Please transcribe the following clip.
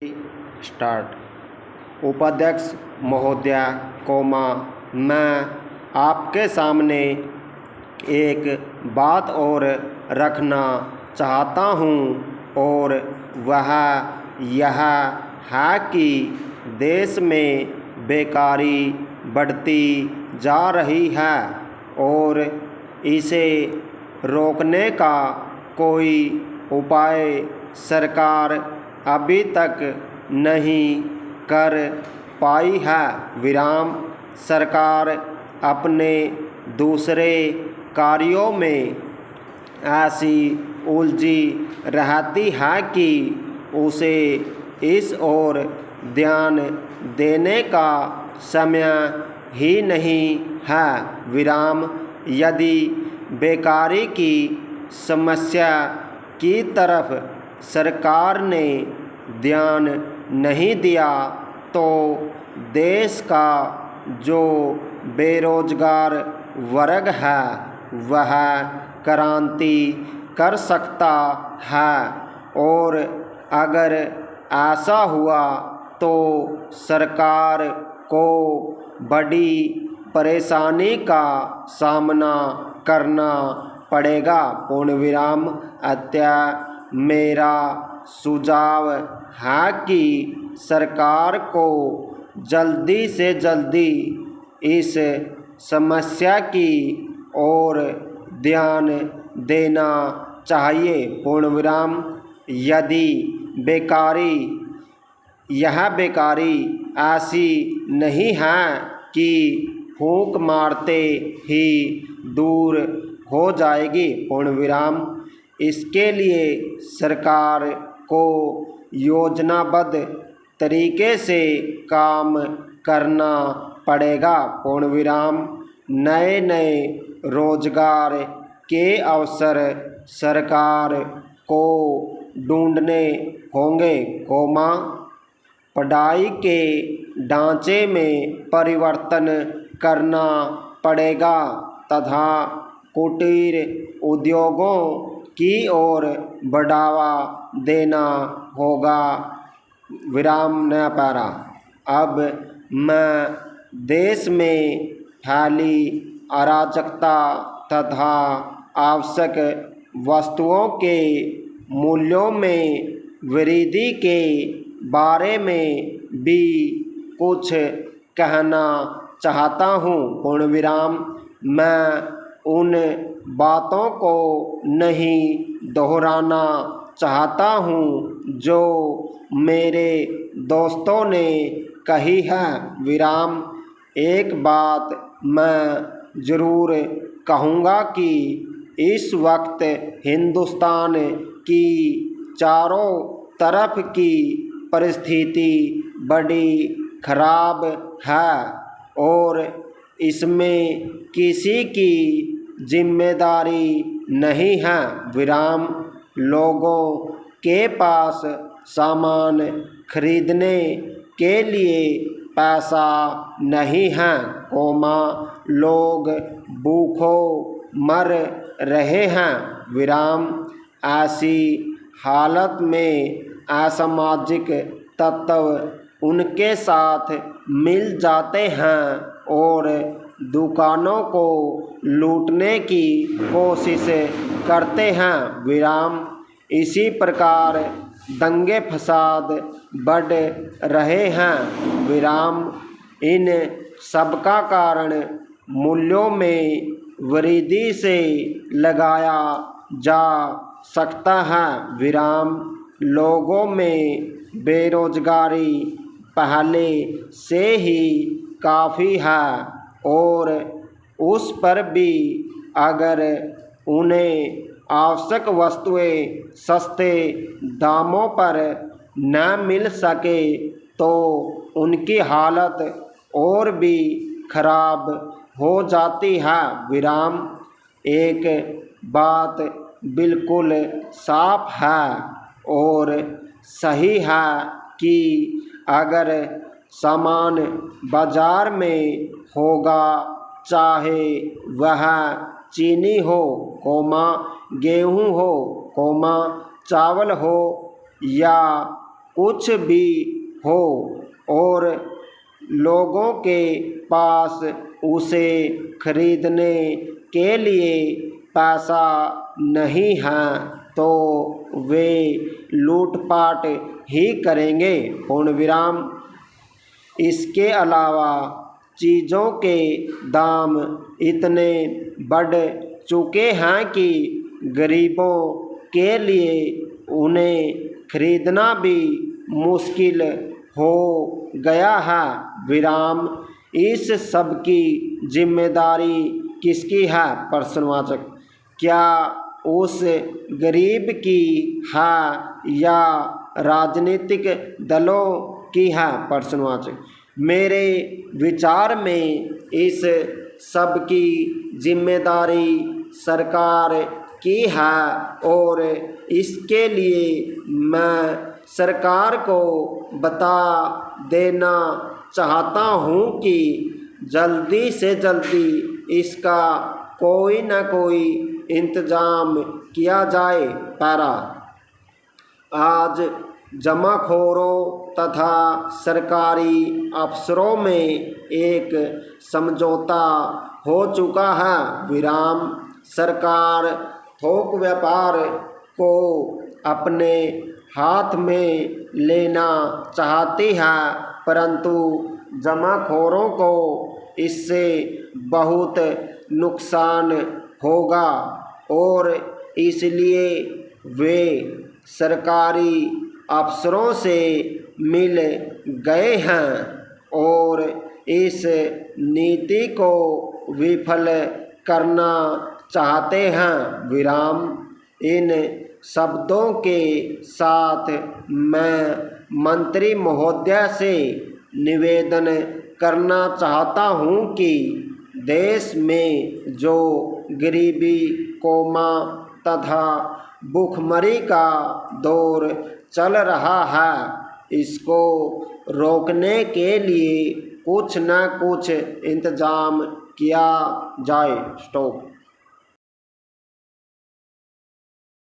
Start. उपाध्यक्ष महोदय, मैं आपके सामने एक बात और रखना चाहता हूँ और वह यह है कि देश में बेकारी बढ़ती जा रही है और इसे रोकने का कोई उपाय सरकार अभी तक नहीं कर पाई है। सरकार अपने दूसरे कार्यों में ऐसी उलझी रहती है कि उसे इस ओर ध्यान देने का समय ही नहीं है। यदि बेकारी की समस्या की तरफ सरकार ने ध्यान नहीं दिया तो देश का जो बेरोजगार वर्ग है वह क्रांति कर सकता है और अगर ऐसा हुआ तो सरकार को बड़ी परेशानी का सामना करना पड़ेगा। मेरा सुझाव है कि सरकार को जल्दी से जल्दी इस समस्या की ओर ध्यान देना चाहिए। यदि यह बेकारी ऐसी नहीं है कि फूंक मारते ही दूर हो जाएगी। इसके लिए सरकार को योजनाबद्ध तरीके से काम करना पड़ेगा। नए रोजगार के अवसर सरकार को ढूंढने होंगे। पढ़ाई के ढांचे में परिवर्तन करना पड़ेगा तथा कुटीर उद्योगों की ओर बढ़ावा देना होगा। अब मैं देश में फैली अराजकता तथा आवश्यक वस्तुओं के मूल्यों में वृद्धि के बारे में भी कुछ कहना चाहता हूँ। मैं उन बातों को नहीं दोहराना चाहता हूँ जो मेरे दोस्तों ने कही है। एक बात मैं ज़रूर कहूँगा कि इस वक्त हिंदुस्तान की चारों तरफ की परिस्थिति बड़ी खराब है और इसमें किसी की जिम्मेदारी नहीं है। लोगों के पास सामान खरीदने के लिए पैसा नहीं है। लोग भूखों मर रहे हैं। ऐसी हालत में असामाजिक तत्व उनके साथ मिल जाते हैं और दुकानों को लूटने की कोशिश करते हैं। इसी प्रकार दंगे फसाद बढ़ रहे हैं। इन सबका कारण मूल्यों में वृद्धि से लगाया जा सकता है। लोगों में बेरोजगारी पहले से ही काफ़ी है और उस पर भी अगर उन्हें आवश्यक वस्तुएं सस्ते दामों पर न मिल सके तो उनकी हालत और भी खराब हो जाती है। एक बात बिल्कुल साफ है और सही है कि अगर सामान बाजार में होगा, चाहे वह चीनी हो, गेहूँ हो, चावल हो या कुछ भी हो और लोगों के पास उसे खरीदने के लिए पैसा नहीं है तो वे लूटपाट ही करेंगे। पूर्ण विराम। इसके अलावा चीज़ों के दाम इतने बढ़ चुके हैं कि गरीबों के लिए उन्हें खरीदना भी मुश्किल हो गया है। विराम। इस सब की जिम्मेदारी किसकी है? प्रश्नवाचक। क्या उस गरीब की है या राजनीतिक दलों की है? प्रश्नवाचक। मेरे विचार में इस सब की जिम्मेदारी सरकार की है और इसके लिए मैं सरकार को बता देना चाहता हूँ कि जल्दी से जल्दी इसका कोई न कोई इंतज़ाम किया जाए। पैरा। आज जमाखोरों तथा सरकारी अफसरों में एक समझौता हो चुका है। विराम। सरकार थोक व्यापार को अपने हाथ में लेना चाहती है परंतु जमाखोरों को इससे बहुत नुकसान होगा और इसलिए वे सरकारी अफसरों से मिल गए हैं और इस नीति को विफल करना चाहते हैं। विराम। इन शब्दों के साथ मैं मंत्री महोदय से निवेदन करना चाहता हूं कि देश में जो गरीबी, कोमा तथा भूखमरी का दौर चल रहा है इसको रोकने के लिए कुछ न कुछ इंतजाम किया जाए। स्टॉप।